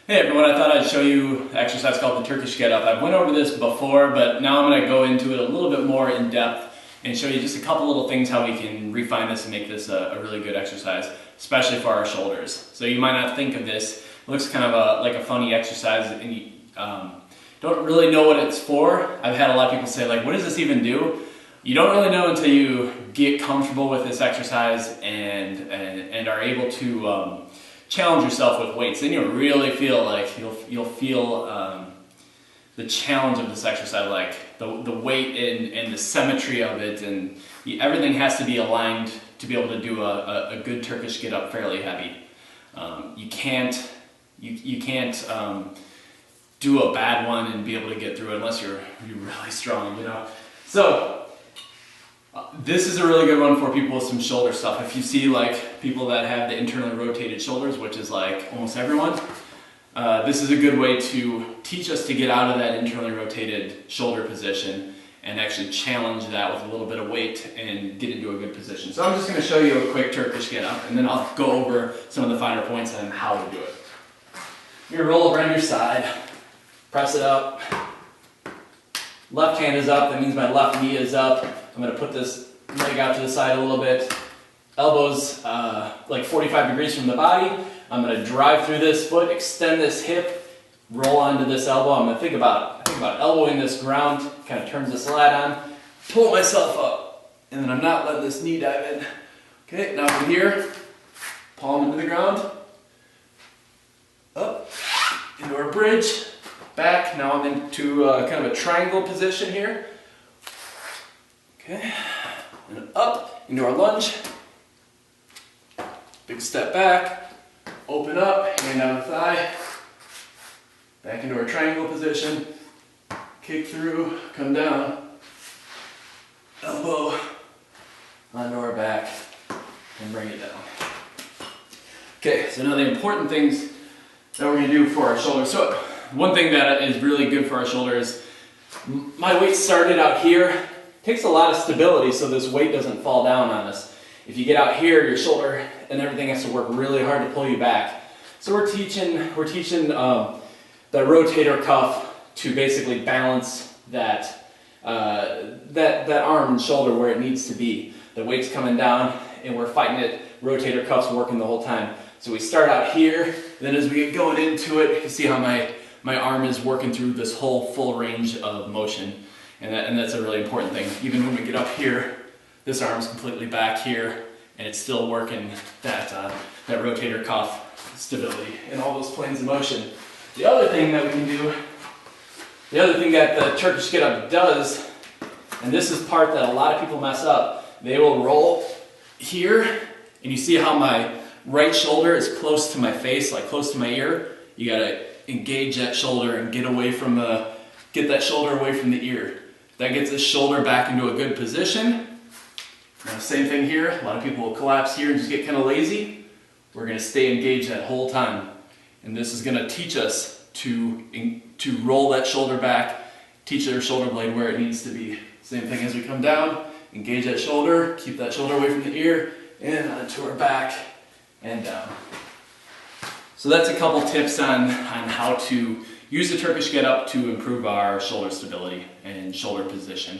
Hey everyone, I thought I'd show you an exercise called the Turkish Get Up. I've went over this before, but now I'm going to go into it a little bit more in depth and show you just a couple little things how we can refine this and make this a really good exercise, especially for our shoulders. So you might not think of this, it looks kind of like a funny exercise and you don't really know what it's for. I've had a lot of people say like, what does this even do? You don't really know until you get comfortable with this exercise and are able to challenge yourself with weights. Then you'll really feel like you'll feel the challenge of this exercise, like the weight and the symmetry of it, and everything has to be aligned to be able to do a good Turkish get up fairly heavy. You can't do a bad one and be able to get through it unless you're really strong, you know. So this is a really good one for people with some shoulder stuff. If you see like people that have the internally rotated shoulders, which is like almost everyone, this is a good way to teach us to get out of that internally rotated shoulder position and actually challenge that with a little bit of weight and get into a good position. So I'm just going to show you a quick Turkish get up and then I'll go over some of the finer points on how to do it. You're going to roll over on your side, press it up. Left hand is up, that means my left knee is up. I'm going to put this leg out to the side a little bit. Elbows like 45 degrees from the body. I'm going to drive through this foot, extend this hip, roll onto this elbow. I'm going to think about elbowing this ground, kind of turns this lat on, pull myself up, and then I'm not letting this knee dive in. Okay, now from here, palm into the ground, up, into our bridge, back. Now I'm into kind of a triangle position here. Okay, and up into our lunge. Big step back, open up, hand down the thigh, back into our triangle position, kick through, come down, elbow onto our back, and bring it down. Okay, so now the important things that we're going to do for our shoulders. So one thing that is really good for our shoulders, my weight started out here. Takes a lot of stability so this weight doesn't fall down on us. If you get out here, your shoulder and everything has to work really hard to pull you back. So we're teaching the rotator cuff to basically balance that arm and shoulder where it needs to be. The weight's coming down and we're fighting it. Rotator cuff's working the whole time. So we start out here, then as we get going into it, you see how my arm is working through this whole full range of motion. And that's a really important thing. Even when we get up here, this arm's completely back here, and it's still working that rotator cuff stability in all those planes of motion. The other thing that we can do, the other thing that the Turkish Get Up does, and this is part that a lot of people mess up, they will roll here, and you see how my right shoulder is close to my face, like close to my ear. You gotta engage that shoulder and get that shoulder away from the ear. That gets the shoulder back into a good position. Now, same thing here. A lot of people will collapse here and just get kind of lazy. We're going to stay engaged that whole time. And this is going to teach us to roll that shoulder back, teach our shoulder blade where it needs to be. Same thing as we come down, engage that shoulder, keep that shoulder away from the ear, and onto our back and down. So that's a couple tips on how to use the Turkish Get Up to improve our shoulder stability and shoulder position.